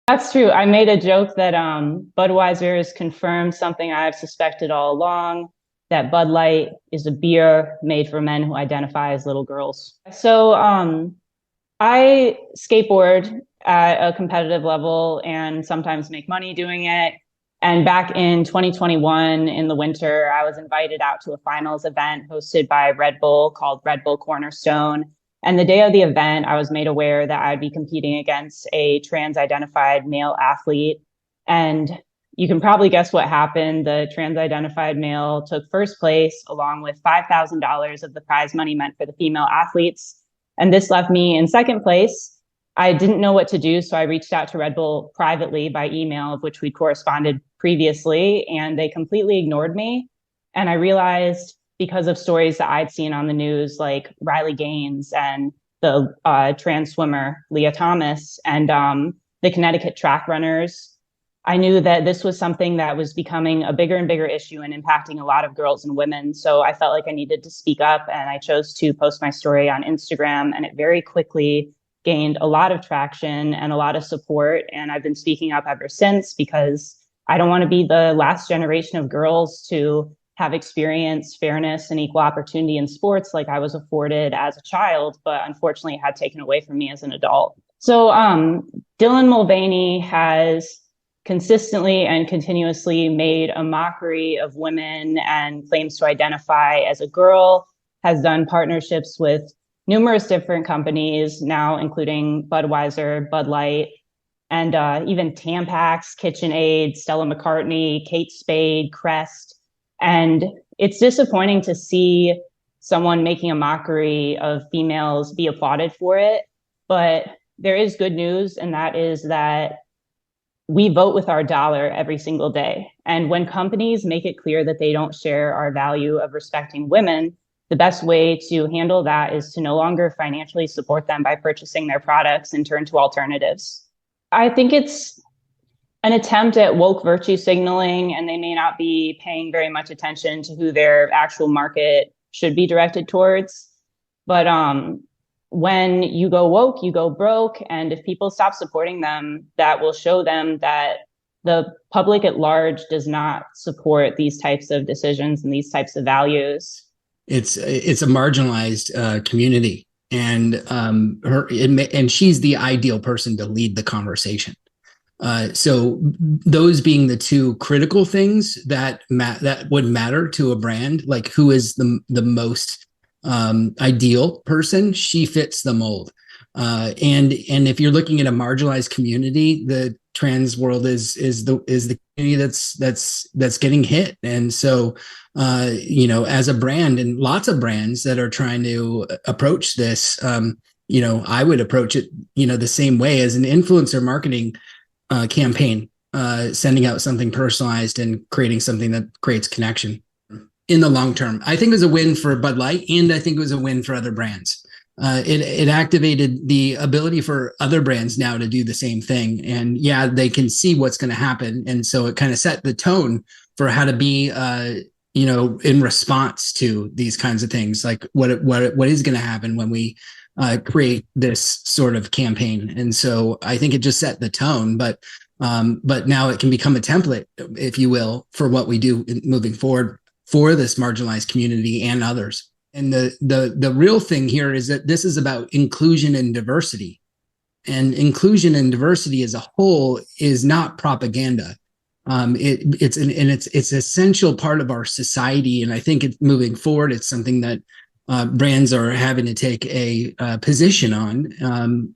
That's true. I made a joke that Budweiser has confirmed something I've suspected all along, that Bud Light is a beer made for men who identify as little girls. So I skateboard at a competitive level and sometimes make money doing it. And back in 2021, in the winter, I was invited out to a finals event hosted by Red Bull called Red Bull Cornerstone. And the day of the event, I was made aware that I'd be competing against a trans identified male athlete. And you can probably guess what happened. The trans identified male took first place, along with $5,000 of the prize money meant for the female athletes. And this left me in second place. I didn't know what to do, so I reached out to Red Bull privately by email, of which we corresponded previously, and they completely ignored me. And I realized, because of stories that I'd seen on the news, like Riley Gaines and the trans swimmer Leah Thomas and the Connecticut track runners, I knew that this was something that was becoming a bigger and bigger issue and impacting a lot of girls and women. So I felt like I needed to speak up, and I chose to post my story on Instagram, and it very quickly gained a lot of traction and a lot of support. And I've been speaking up ever since, because I don't want to be the last generation of girls to have experienced fairness and equal opportunity in sports like I was afforded as a child, but unfortunately had taken away from me as an adult. So Dylan Mulvaney has consistently and continuously made a mockery of women and claims to identify as a girl, has done partnerships with numerous different companies, now including Budweiser, Bud Light, and even Tampax, KitchenAid, Stella McCartney, Kate Spade, Crest. And it's disappointing to see someone making a mockery of females be applauded for it. But there is good news, and that is that we vote with our dollar every single day. And when companies make it clear that they don't share our value of respecting women, the best way to handle that is to no longer financially support them by purchasing their products and turn to alternatives. I think it's an attempt at woke virtue signaling, and they may not be paying very much attention to who their actual market should be directed towards. But when you go woke, you go broke. And if people stop supporting them, that will show them that the public at large does not support these types of decisions and these types of values. It's a marginalized community, and she's the ideal person to lead the conversation. So those being the two critical things that would matter to a brand, like who is the most ideal person, she fits the mold. And if you're looking at a marginalized community, the trans world is the community that's getting hit. And so as a brand, and lots of brands that are trying to approach this, I would approach it the same way as an influencer marketing campaign, sending out something personalized and creating something that creates connection in the long term. I think it was a win for Bud Light, and I think it was a win for other brands. It activated the ability for other brands now to do the same thing. And yeah, they can see what's going to happen. And so it kind of set the tone for how to be, in response to these kinds of things, like what is going to happen when we create this sort of campaign. And so I think it just set the tone, but now it can become a template, if you will, for what we do moving forward for this marginalized community and others. And the real thing here is that this is about inclusion and diversity. And inclusion and diversity as a whole is not propaganda. It's an essential part of our society. And I think moving forward, it's something that brands are having to take a position on,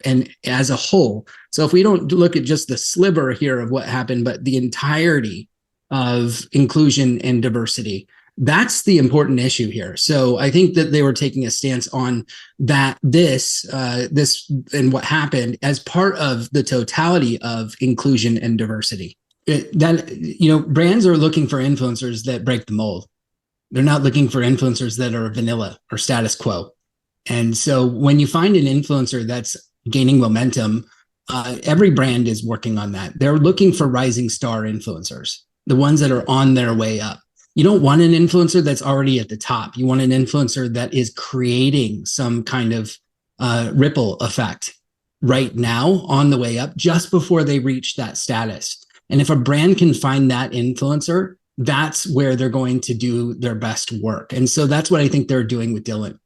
and as a whole. So if we don't look at just the sliver here of what happened, but the entirety of inclusion and diversity, that's the important issue here. So I think that they were taking a stance on that this and what happened as part of the totality of inclusion and diversity. Brands are looking for influencers that break the mold. They're not looking for influencers that are vanilla or status quo. And so when you find an influencer that's gaining momentum, every brand is working on that. They're looking for rising star influencers, the ones that are on their way up. You don't want an influencer that's already at the top. You want an influencer that is creating some kind of ripple effect right now on the way up, just before they reach that status. And if a brand can find that influencer, that's where they're going to do their best work. And so that's what I think they're doing with Dylan.